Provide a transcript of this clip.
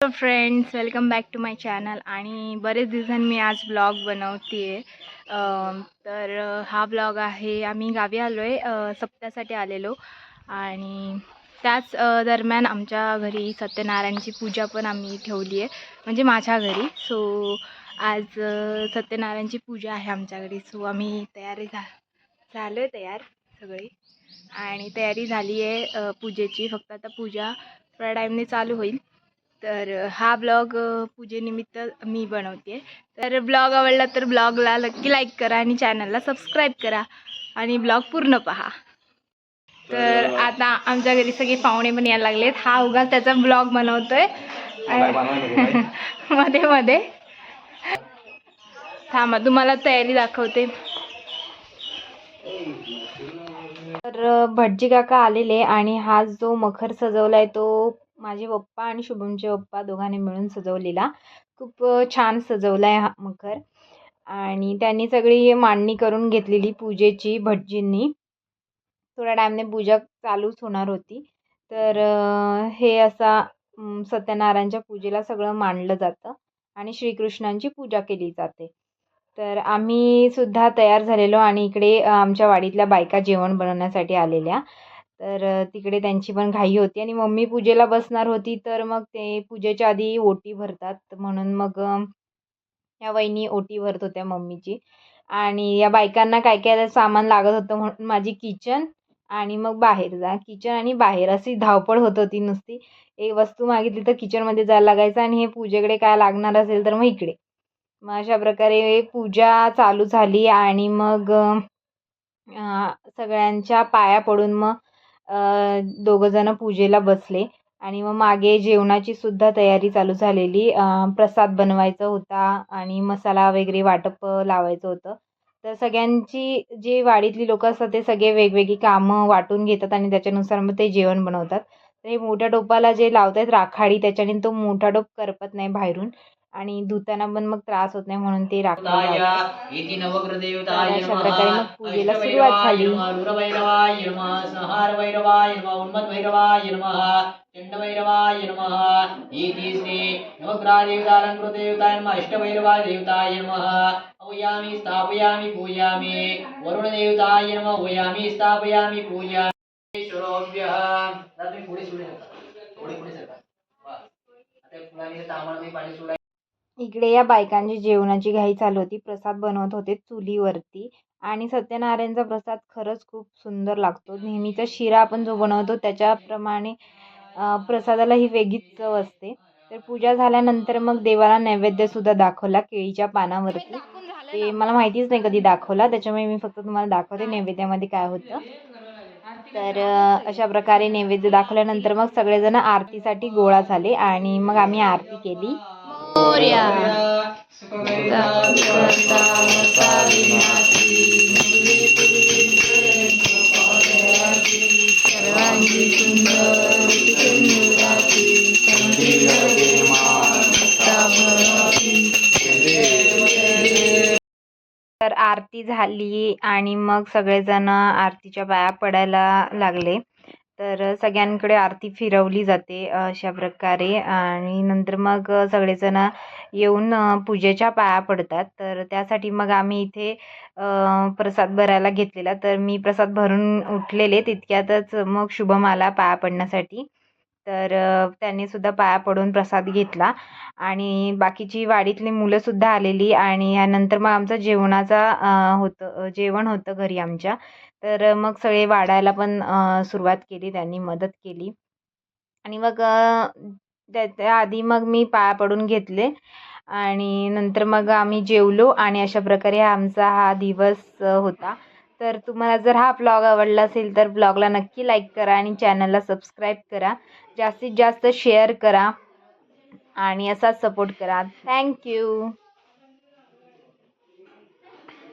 Hello friends, welcome back to my channel. आणि बरेच दिवसांनी मी आज ब्लॉग बनवते आहे. तर हा ब्लॉग आहे, आम्ही गावी आलो आहे, सप्त्यासाठी आलेलो. आणि त्याच दरम्यान आमच्या घरी सत्यनारायणची पूजा पण आम्ही ठेवली आहे, म्हणजे माझ्या घरी. सो आज सत्यनारायणची पूजा आहे आमच्या घरी. सो आम्ही झालो आहे तयार सगळी, आणि तयारी झाली आहे पूजेची. फक्त आता पूजा थोड्या टाईमने चालू होईल. तर हा ब्लॉग पूजेनिमित्त मी बनवते. तर ब्लॉग आवडला तर ब्लॉगला नक्की लाईक करा आणि चॅनलला सबस्क्राईब करा आणि ब्लॉग पूर्ण पहा. तर आता आमच्या घरी सगळे पाहुणे पण यायला लागलेत. हा उगाच त्याचा ब्लॉग बनवतोय मध्ये मध्ये. थांबा, तुम्हाला तयारी दाखवते. तर भटजी काका आलेले, आणि हा जो मखर सजवलाय तो माझे पप्पा आणि शुभमचे पप्पा दोघांनी मिळून सजवलेला. खूप छान सजवलाय हा मखर. आणि त्यांनी सगळी मांडणी करून घेतलेली पूजेची भटजींनी. थोड्या टाईमने पूजा चालूच होणार होती. तर हे असा सत्यनारायणच्या पूजेला सगळं मांडलं जातं आणि श्रीकृष्णांची पूजा केली जाते. तर आम्ही सुद्धा तयार झालेलो, आणि इकडे आमच्या वाडीतल्या बायका जेवण बनवण्यासाठी आलेल्या. तर तिकडे त्यांची पण घाई होती, आणि मम्मी पूजेला बसणार होती. तर मग ते पूजेच्या आधी ओटी भरतात, म्हणून मग या वहिनी ओटी भरत होत्या मम्मीची. आणि या बायकांना काय काय सामान लागत होतं, म्हणून माझी किचन आणि मग बाहेर जा, किचन आणि बाहेर अशी धावपळ होत होती नुसती. एक वस्तू मागितली तर किचनमध्ये जायला लागायचं, आणि हे पूजेकडे काय लागणार असेल तर मग इकडे. मग अशा प्रकारे पूजा चालू झाली. आणि मग सगळ्यांच्या पाया पडून मग दोघंजणं पूजेला बसले. आणि मग मागे जेवणाची सुद्धा तयारी चालू झालेली. प्रसाद बनवायचा होता आणि मसाला वगैरे वाटप लावायचं होतं. तर सगळ्यांची जी वाडीतली लोकं असतात ते सगळे वेगवेगळी कामं वाटून घेतात, आणि त्याच्यानुसार मग ते जेवण बनवतात. तर हे मोठ्या टोपाला जे लावत आहेत राखाडी, त्याच्याने तो मोठा टोप करपत नाही बाहेरून, आणि धुताना पण मग त्रास होत नाही, म्हणून ते राखाडी लावतात. तर अशा प्रकारे मग पूजेला सुरुवात झाली. चंडभैरवाय नमः इति श्री नवग्रहदेवतालंकृतदेवताय नमः इष्टभैरवाय देवताय नमः अवयामि स्थापयामि पूजयामि वरुणदेवताय नमः अवयामि स्थापयामि पूजयामि ईश्वरोभ्यः रात्री पुढे सरका आता फुलांनी तांबडे पाणी सोडा. इकडे या बायकांची जेवणाची घाई चालू होती. प्रसाद बनवत होते चुलीवरती. आणि सत्यनारायणचा प्रसाद खरंच खूप सुंदर लागतो. नेहमीचा शिरा आपण जो बनवतो त्याच्याप्रमाणे प्रसादाला ही वेगळीच चव असते. तर पूजा झाल्यानंतर मग देवाला नैवेद्यसुद्धा दाखवला केळीच्या पानावरती. ते मला माहितीच नाही कधी दाखवला, त्याच्यामुळे मी फक्त तुम्हाला दाखवते नैवेद्यामध्ये काय होतं. तर अशा प्रकारे नैवेद्य दाखवल्यानंतर मग सगळेजण आरतीसाठी गोळा झाले, आणि मग आम्ही आरती केली. मोरया तर आरती झाली, आणि मग सगळेजण आरतीच्या पाया पडायला लागले. तर सगळ्यांकडे आरती फिरवली जाते अशा प्रकारे. आणि नंतर मग सगळेजण येऊन पूजेच्या पाया पडतात. तर त्यासाठी मग आम्ही इथे प्रसाद भरायला घेतलेला. तर मी प्रसाद भरून उठलेले तितक्यातच मग शुभम आला पाया पडण्यासाठी. तर त्यांनी सुद्धा पाया पडून प्रसाद घेतला, आणि बाकीची वाडीतली मुलंसुद्धा आलेली. आणि यानंतर मग आमचं जेवण होतं घरी आमच्या. तर मग सगळे वाढायला पण सुरुवात केली, त्यांनी मदत केली. आणि मग त्याआधी मग मी पाया पडून घेतले, आणि नंतर मग आम्ही जेवलो. आणि अशा प्रकारे आमचा हा दिवस होता. तर तुम्हाला जर हा ब्लॉग आवडला असेल तर ब्लॉगला नक्की लाईक करा आणि चॅनलला सबस्क्राईब करा. जास्तीत जास्त शेअर करा आणि असाच सपोर्ट करा. थँक्यू.